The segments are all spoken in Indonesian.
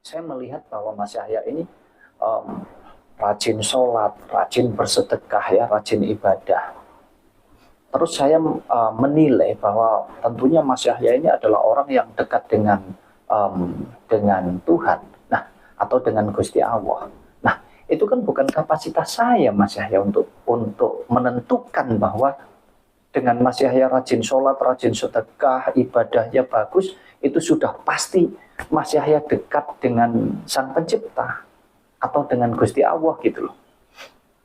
Saya melihat bahwa Mas Yahya ini um, rajin sholat, rajin bersedekah ya, rajin ibadah. Terus saya menilai bahwa tentunya Mas Yahya ini adalah orang yang dekat dengan Tuhan, nah atau dengan Gusti Allah. Nah itu kan bukan kapasitas saya Mas Yahya untuk menentukan bahwa dengan Mas Yahya rajin sholat, rajin sedekah, ibadahnya bagus, itu sudah pasti Mas Yahya dekat dengan Sang Pencipta atau dengan Gusti Allah gitu loh.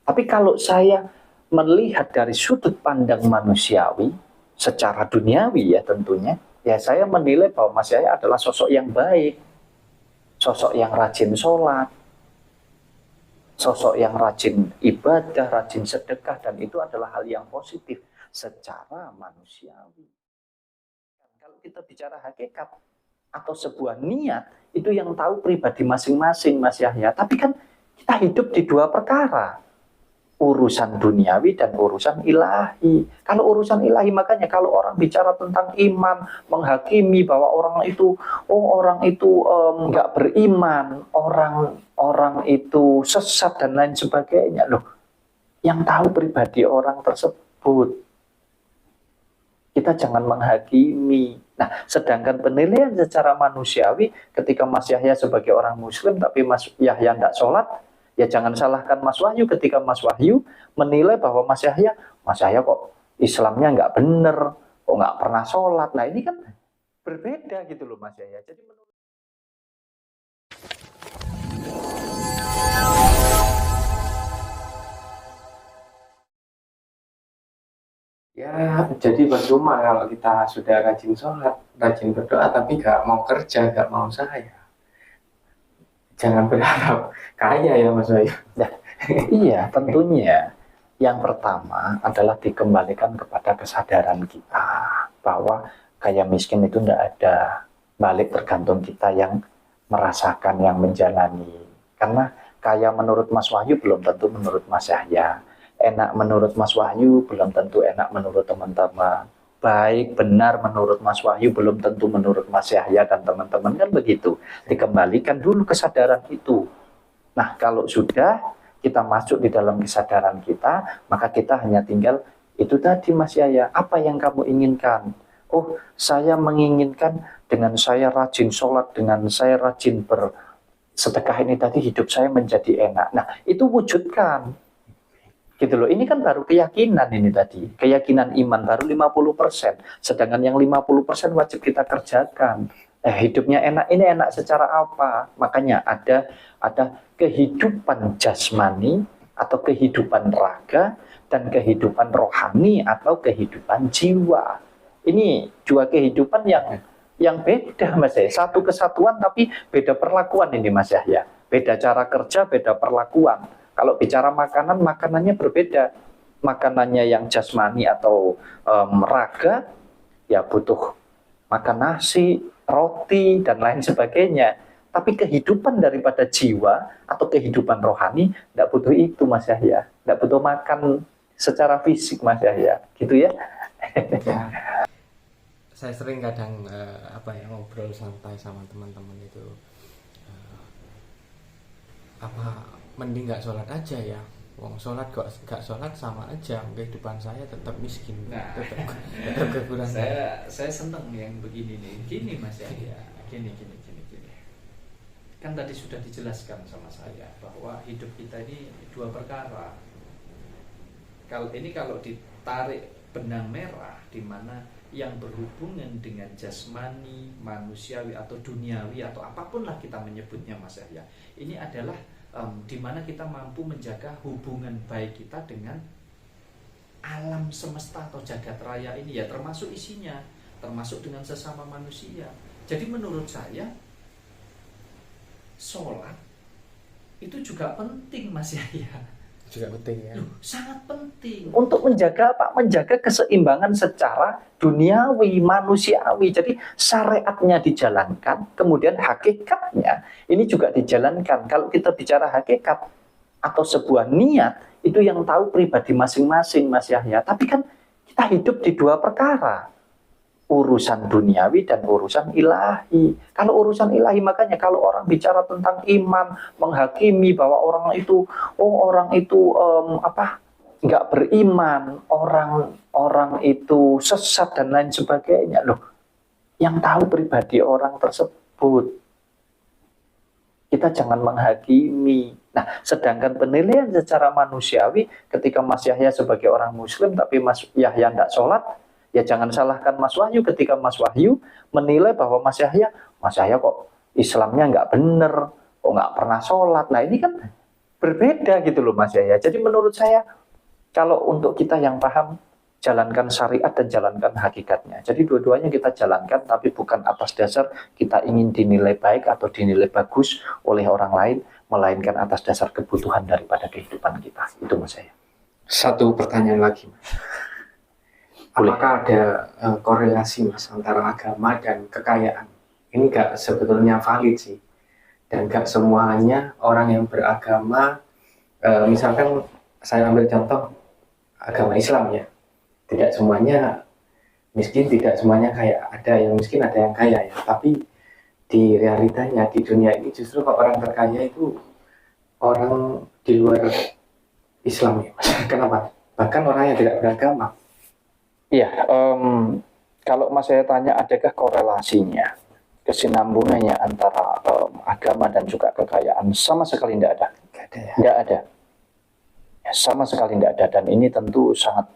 Tapi kalau saya melihat dari sudut pandang manusiawi, secara duniawi ya tentunya, ya saya menilai bahwa Mas Yahya adalah sosok yang baik, sosok yang rajin sholat, sosok yang rajin ibadah, rajin sedekah, dan itu adalah hal yang positif secara manusiawi. Kalau kita bicara hakikat atau sebuah niat, itu yang tahu pribadi masing-masing Mas Yahya. Tapi kan kita hidup di dua perkara, urusan duniawi dan urusan ilahi. Kalau urusan ilahi, makanya kalau orang bicara tentang iman, menghakimi bahwa orang itu nggak beriman, orang itu sesat dan lain sebagainya. Loh, yang tahu pribadi orang tersebut. Kita jangan menghakimi. Nah, sedangkan penilaian secara manusiawi, ketika Mas Yahya sebagai orang Muslim, tapi Mas Yahya tidak sholat, ya jangan salahkan Mas Wahyu ketika Mas Wahyu menilai bahwa Mas Yahya kok Islamnya nggak bener, kok nggak pernah sholat. Nah ini kan berbeda gitu loh Mas Yahya. Jadi menurut Ya, jadi percuma kalau kita sudah rajin sholat, rajin berdoa, tapi nggak mau kerja, nggak mau usaha ya. Jangan berharap kaya ya Mas Bayu. Nah, iya, tentunya yang pertama adalah dikembalikan kepada kesadaran kita bahwa kaya miskin itu tidak ada, balik tergantung kita yang merasakan, yang menjalani. Karena kaya menurut Mas Wahyu belum tentu menurut Mas Yahya. Enak menurut Mas Wahyu belum tentu enak menurut teman-teman. Baik, benar menurut Mas Wahyu belum tentu menurut Mas Yahya dan teman-teman, kan begitu. Dikembalikan dulu kesadaran itu. Nah, kalau sudah kita masuk di dalam kesadaran kita, maka kita hanya tinggal itu tadi Mas Yahya, apa yang kamu inginkan? Oh, saya menginginkan dengan saya rajin sholat, dengan saya rajin bersedekah ini tadi hidup saya menjadi enak. Nah, itu wujudkan. Gitu loh. Ini kan baru keyakinan ini tadi. Keyakinan iman baru 50%. Sedangkan yang 50% wajib kita kerjakan. Hidupnya enak, ini enak secara apa? Makanya ada kehidupan jasmani atau kehidupan raga dan kehidupan rohani atau kehidupan jiwa. Ini dua kehidupan yang beda Mas Yahya. Satu kesatuan tapi beda perlakuan ini Mas Yahya. Beda cara kerja, beda perlakuan. Kalau bicara makanan, makanannya berbeda. Makanannya yang jasmani atau raga, ya butuh makan nasi, roti, dan lain sebagainya. Tapi kehidupan daripada jiwa atau kehidupan rohani, tidak butuh itu Mas Yahya. Tidak butuh makan secara fisik Mas Yahya. Gitu ya. Ya, saya sering kadang ngobrol santai sama teman-teman itu, mending nggak sholat aja ya. Wong sholat kok nggak sholat sama aja, kehidupan saya tetap miskin, Nah, tetap kekurangan. saya seneng yang begini nih. Gini Mas Yahya, gini. Kan tadi sudah dijelaskan sama saya bahwa hidup kita ini dua perkara. Kalau ditarik benang merah, di mana yang berhubungan dengan jasmani, manusiawi atau duniawi atau apapun lah kita menyebutnya Mas Yahya, ini adalah di mana kita mampu menjaga hubungan baik kita dengan alam semesta atau jagat raya ini, ya termasuk isinya, termasuk dengan sesama manusia. Jadi menurut saya sholat itu juga penting Mas Yahya. Juga penting ya. Sangat penting Untuk menjaga apa? Menjaga keseimbangan secara duniawi, manusiawi. Jadi syariatnya dijalankan, kemudian hakikatnya ini juga dijalankan. Kalau kita bicara hakikat atau sebuah niat, itu yang tahu pribadi masing-masing Mas Yahya. Tapi kan kita hidup di dua perkara, urusan duniawi dan urusan ilahi. Kalau urusan ilahi, makanya kalau orang bicara tentang iman, menghakimi bahwa orang itu, nggak beriman, orang itu sesat dan lain sebagainya. Loh, yang tahu pribadi orang tersebut. Kita jangan menghakimi. Nah, sedangkan penilaian secara manusiawi, ketika Mas Yahya sebagai orang Muslim, tapi Mas Yahya tidak sholat, ya jangan salahkan Mas Wahyu ketika Mas Wahyu menilai bahwa Mas Yahya kok Islamnya nggak bener, kok nggak pernah sholat. Nah, ini kan berbeda gitu loh Mas Yahya. Jadi menurut saya, kalau untuk kita yang paham, jalankan syariat dan jalankan hakikatnya. Jadi dua-duanya kita jalankan, tapi bukan atas dasar kita ingin dinilai baik atau dinilai bagus oleh orang lain, melainkan atas dasar kebutuhan daripada kehidupan kita. Itu Mas Yahya. Satu pertanyaan lagi, Mas. Boleh. Apakah ada korelasi Mas antara agama dan kekayaan? Ini nggak sebetulnya valid sih. Dan nggak semuanya orang yang beragama, misalkan saya ambil contoh agama Islam ya. Tidak semuanya miskin, tidak semuanya kaya. Ada yang miskin, ada yang kaya ya. Tapi di realitanya, di dunia ini justru kok orang terkaya itu orang di luar Islam ya. Kenapa? Bahkan orang yang tidak beragama. Iya, kalau Mas saya tanya adakah korelasinya, kesinambungannya antara agama dan juga kekayaan, sama sekali tidak ada. Nggak ada ya. Tidak ada. Ya, sama sekali tidak ada, dan ini tentu sangat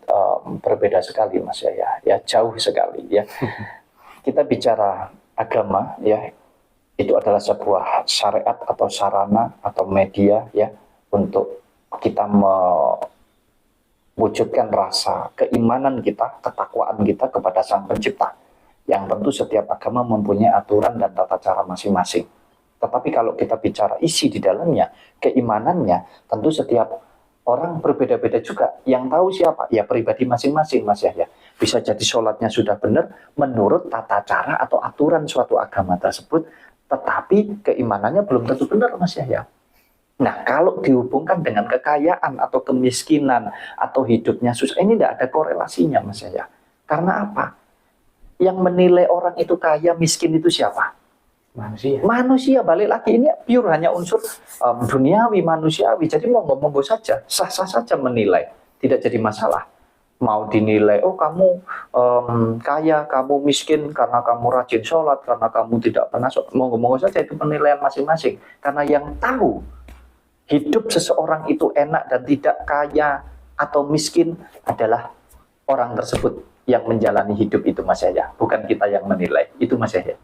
berbeda sekali Mas ya, jauh sekali ya. Kita bicara agama ya, itu adalah sebuah syariat atau sarana atau media ya untuk kita mewujudkan rasa keimanan kita, ketakwaan kita kepada Sang Pencipta. Yang tentu setiap agama mempunyai aturan dan tata cara masing-masing. Tetapi kalau kita bicara isi di dalamnya, keimanannya, tentu setiap orang berbeda-beda juga. Yang tahu siapa? Ya pribadi masing-masing Mas Yahya. Bisa jadi sholatnya sudah benar menurut tata cara atau aturan suatu agama tersebut, tetapi keimanannya belum tentu benar Mas Yahya. Nah, kalau dihubungkan dengan kekayaan atau kemiskinan atau hidupnya susah, ini tidak ada korelasinya Mas Yahya. Karena apa? Yang menilai orang itu kaya, miskin itu siapa? Manusia, balik lagi, ini pure hanya unsur duniawi, manusiawi. Jadi monggo saja, sah-sah saja menilai, tidak jadi masalah. Mau dinilai, oh kamu kaya, kamu miskin karena kamu rajin sholat, karena kamu tidak pernah sholat, monggo saja, itu penilaian masing-masing. Karena yang tahu hidup seseorang itu enak dan tidak kaya atau miskin adalah orang tersebut yang menjalani hidup itu Mas Yahya, bukan kita yang menilai. Itu Mas Yahya.